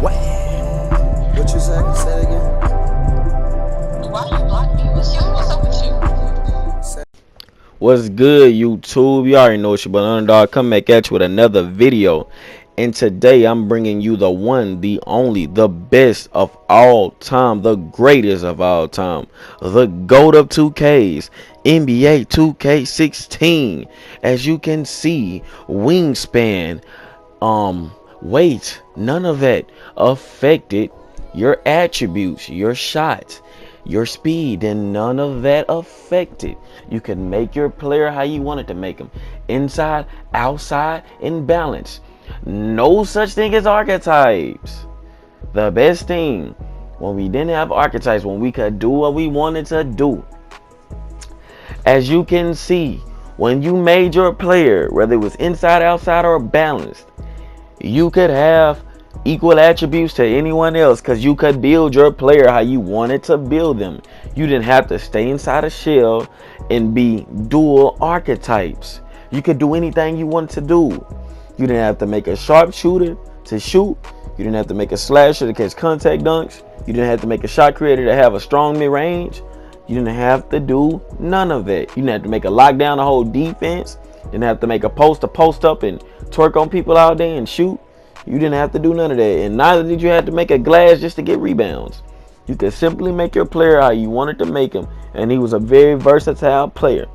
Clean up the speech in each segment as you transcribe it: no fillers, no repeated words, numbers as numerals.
What you say? Say it again. Why you block me? What's up with you? What's good, YouTube? You already know it's your boy Underdog. Come back at you with another video. And today I'm bringing you the one, the only, the best of all time, the greatest of all time, the GOAT of 2Ks, NBA 2K16. As you can see, wingspan, weight, none of that affected your attributes, your shots, your speed, and none of that affected. You can make your player how you wanted to make them, inside, outside, in balance. No such thing as archetypes. The best thing when we didn't have archetypes, when we could do what we wanted to do. As you can see, when you made your player, whether it was inside, outside, or balanced, you could have equal attributes to anyone else because you could build your player how you wanted to build them. You didn't have to stay inside a shell and be dual archetypes. You could do anything you wanted to do. You didn't have to make a sharpshooter to shoot. You didn't have to make a slasher to catch contact dunks. You didn't have to make a shot creator to have a strong mid-range. You didn't have to do none of that. You didn't have to make a lockdown to hold defense. You didn't have to make a post to post up and twerk on people all day and shoot. You didn't have to do none of that. And neither did you have to make a glass just to get rebounds. You could simply make your player how you wanted to make him. And he was a very versatile player.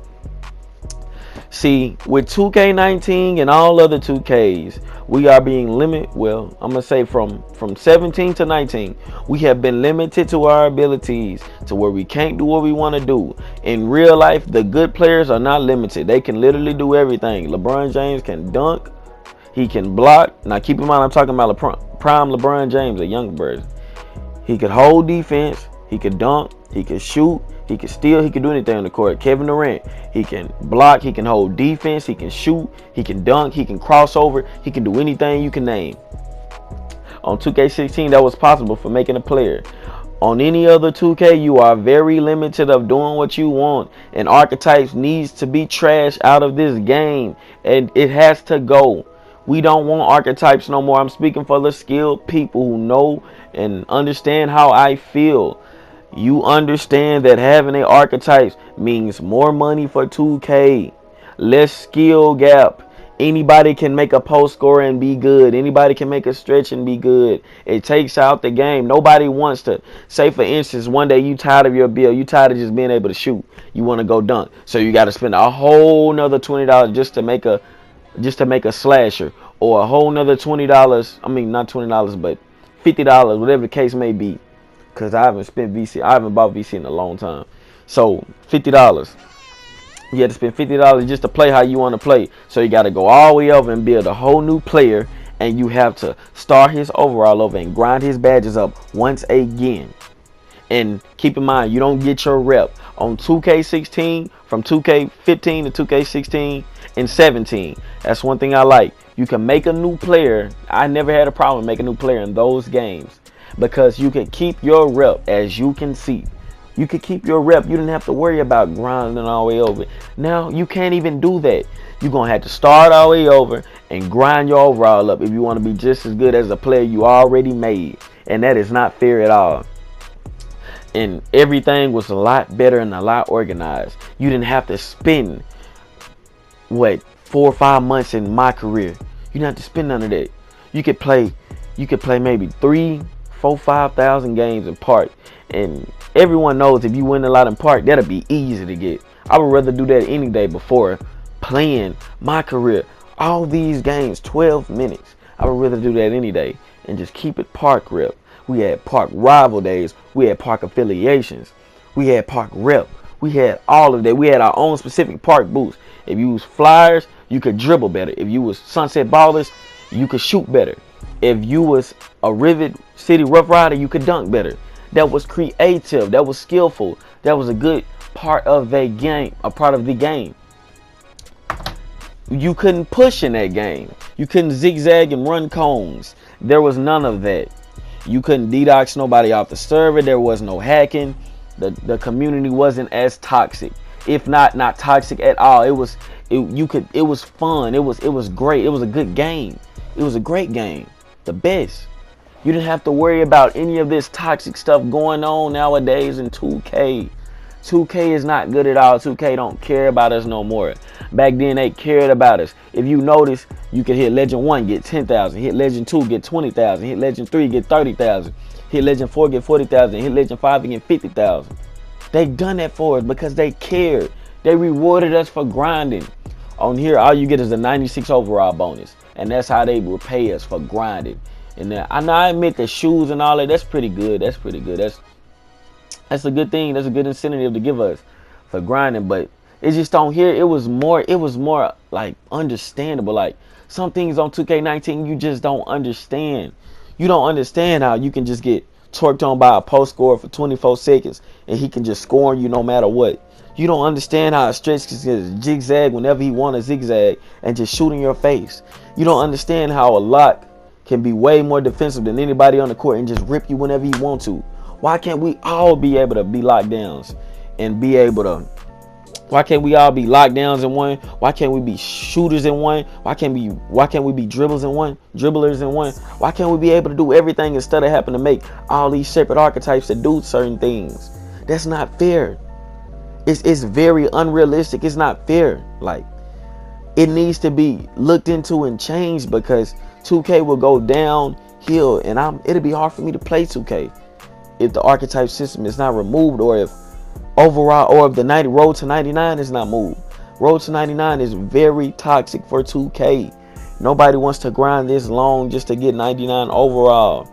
See, with 2K19 and all other 2Ks, we are being limited. Well, I'm going to say from 17 to 19, we have been limited to our abilities to where we can't do what we want to do. In real life, the good players are not limited. They can literally do everything. LeBron James can dunk. He can block. Now, keep in mind, I'm talking about prime LeBron James, a young version. He could hold defense. He could dunk. He could shoot. He could steal. He could do anything on the court. Kevin Durant, he can block. He can hold defense. He can shoot. He can dunk. He can cross over. He can do anything you can name. On 2K16, that was possible for making a player. On any other 2K, you are very limited of doing what you want. And archetypes needs to be trashed out of this game. And it has to go. We don't want archetypes no more. I'm speaking for the skilled people who know and understand how I feel. You understand that having a archetypes means more money for 2K, less skill gap. Anybody can make a post score and be good. Anybody can make a stretch and be good. It takes out the game. Nobody wants to, say for instance, one day you tired of your bill. You tired of just being able to shoot. You want to go dunk. So you got to spend a whole nother $20 just to make a slasher, or a whole nother $20. I mean, not $20, but $50, whatever the case may be. Because I haven't spent VC. I haven't bought VC in a long time. So $50. You have to spend $50 just to play how you want to play. So you got to go all the way over and build a whole new player. And you have to start his overall over and grind his badges up once again. And keep in mind, you don't get your rep on 2K16 from 2K15 to 2K16 and 17. That's one thing I like. You can make a new player. I never had a problem making a new player in those games because you can keep your rep, as you can see. You could keep your rep. You didn't have to worry about grinding all the way over. Now you can't even do that. You're going to have to start all the way over and grind your overall up if you want to be just as good as a player you already made. And that is not fair at all. And everything was a lot better and a lot organized. You didn't have to spend, 4 or 5 months in my career. You didn't have to spend none of that. You could play maybe 3, 4, 5,000 games in park. And everyone knows if you win a lot in park, that'll be easy to get. I would rather do that any day before playing my career. All these games, 12 minutes. I would rather do that any day and just keep it park rep. We had park rival days. We had park affiliations. We had park rep. We had all of that. We had our own specific park booths. If you was Flyers, you could dribble better. If you was Sunset Ballers, you could shoot better. If you was a Rivet City Rough Rider, you could dunk better. That was creative. That was skillful. That was a good part of the game. A part of the game. You couldn't push in that game. You couldn't zigzag and run cones. There was none of that. You couldn't DDoS nobody off the server. There was no hacking. The community wasn't as toxic, if not toxic at all. It was fun. It was great. It was a good game. It was a great game. The best. You didn't have to worry about any of this toxic stuff going on nowadays in 2K. 2K is not good at all. 2K don't care about us no more. Back then they cared about us. If you notice, you could hit Legend 1, get 10,000. Hit Legend 2, get 20,000. Hit Legend 3, get 30,000. Hit Legend 4, get 40,000. Hit Legend 5, and get 50,000. They done that for us because they cared. They rewarded us for grinding. On here, all you get is a 96 overall bonus. And that's how they repay us for grinding. And then, I admit the shoes and all that, that's pretty good. That's pretty good. That's a good thing. That's a good incentive to give us for grinding. But it's just on here, it was more like understandable. Like some things on 2K19 you just don't understand. You don't understand how you can just get torqued on by a post scorer for 24 seconds and he can just score on you no matter what. You don't understand how a stretch can just zigzag whenever he want to zigzag and just shoot in your face. You don't understand how a lock can be way more defensive than anybody on the court and just rip you whenever he want to. Why can't we all be able to be lockdowns and be able to? Why can't we all be lockdowns in one? Why can't we be shooters in one? Why can't we be dribblers in one? Why can't we be able to do everything instead of having to make all these separate archetypes to do certain things? That's not fair. It's very unrealistic. It's not fair. Like, it needs to be looked into and changed because 2K will go downhill and it'll be hard for me to play 2K if the archetype system is not removed, or if the road to 99 is not moved. Road to 99 is very toxic for 2K. Nobody wants to grind this long just to get 99 overall.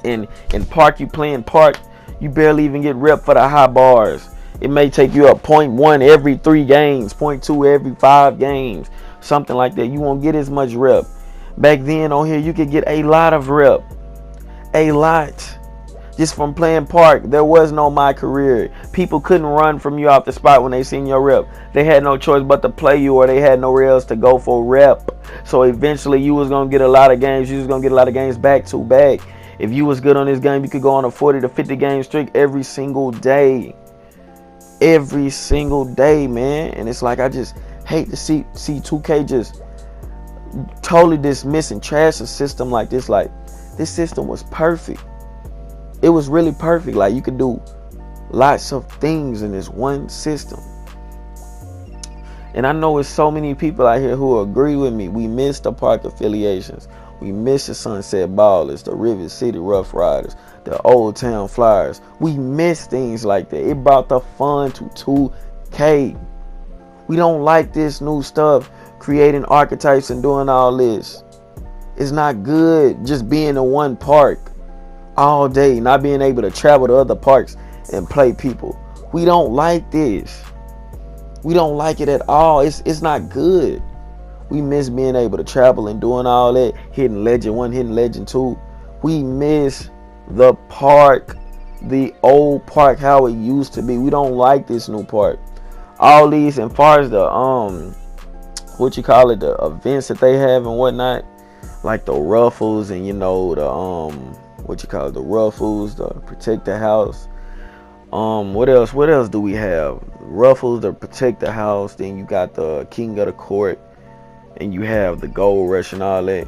In Park, you playing Park, you barely even get rep for the high bars. It may take you up 0.1 every 3 games, 0.2 every 5 games, something like that. You won't get as much rep. Back then on here, you could get a lot of rep. A lot. Just from playing Park. There was no My Career. People couldn't run from you off the spot when they seen your rep. They had no choice but to play you, or they had nowhere else to go for rep. So eventually you was going to get a lot of games. You was going to get a lot of games back to back. If you was good on this game, you could go on a 40 to 50 game streak every single day. Every single day, man. And it's like, I just hate to see 2K just totally dismiss and trash a system like this. Like, this system was perfect. It was really perfect. Like, you could do lots of things in this one system. And I know it's so many people out here who agree with me. We miss the Park affiliations. We miss the Sunset Ballers, the River City Rough Riders, the Old Town Flyers. We miss things like that. It brought the fun to 2K. We don't like this new stuff, creating archetypes and doing all this. It's not good just being in one park all day, not being able to travel to other parks and play people. We don't like this. We don't like it at all. It's not good. We miss being able to travel and doing all that, hitting Legend 1, hitting Legend 2. We miss the park, the old park, how it used to be. We don't like this new park. All these, as far as the the events that they have and whatnot, like the ruffles and the ruffles, the protect the house. What else do we have? Ruffles to protect the house. Then you got the king of the court, and you have the gold rush and all that.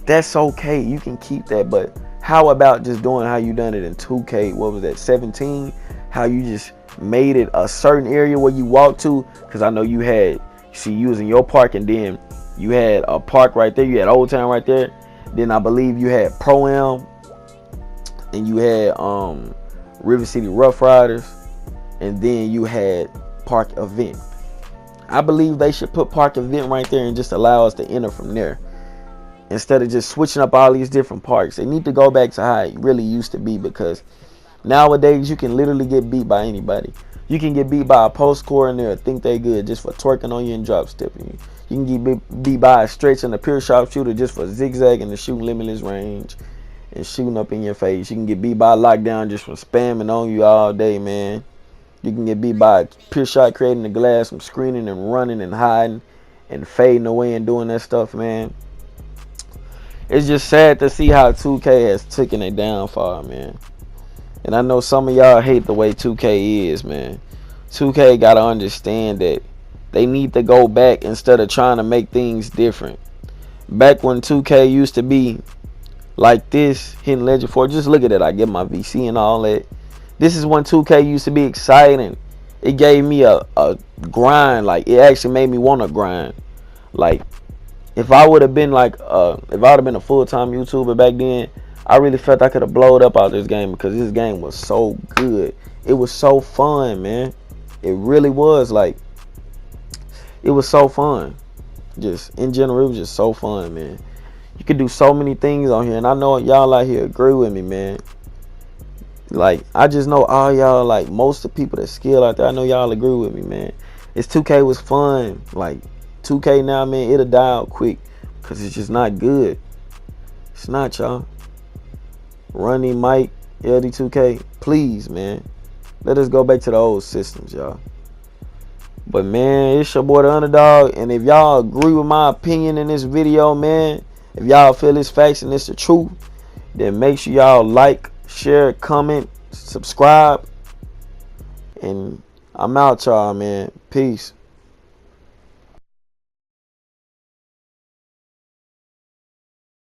That's okay. You can keep that, but how about just doing how you done it in 2K? What was that, 17? How you just made it a certain area where you walk to, because I know you was in your park, and then you had a park right there. You had Old Town right there. Then I believe you had Pro-Am, and you had River City Rough Riders, and then you had Park Event. I believe they should put Park Event right there and just allow us to enter from there, instead of just switching up all these different parks. They need to go back to how it really used to be, because nowadays you can literally get beat by anybody. You can get beat by a post scorer in there, think they good just for twerking on you and drop stepping you. You can get beat by a stretch and a pure sharpshooter just for zigzagging and shooting limitless range and shooting up in your face. You can get beat by a lockdown just from spamming on you all day, man. You can get beat by a pure shot creating the glass from screening and running and hiding and fading away and doing that stuff, man. It's just sad to see how 2K has taken it down far, man. And I know some of y'all hate the way 2K is, man. 2K got to understand that they need to go back instead of trying to make things different. Back when 2K used to be like this, hitting Legend 4. Just look at it. I get my VC and all that. This is when 2K used to be exciting. It gave me a grind. Like, it actually made me want to grind. Like, if I would have been like, if I would have been a full-time YouTuber back then, I really felt I could have blowed up out this game, because this game was so good. It was so fun, man. It really was. Like, it was so fun. Just in general, it was just so fun, man. You could do so many things on here, and I know y'all out here agree with me, man. Like, I just know all y'all, like, most of the people that skill out there, I know y'all agree with me, man. It's 2K was fun. Like, 2K now, man, it'll die out quick, because it's just not good. It's not, y'all. Running Mike, LD2K, please, man. Let us go back to the old systems, y'all. But, man, it's your boy, the Underdog. And if y'all agree with my opinion in this video, man, if y'all feel it's facts and it's the truth, then make sure y'all like, share, comment, subscribe. And I'm out, y'all, man. Peace.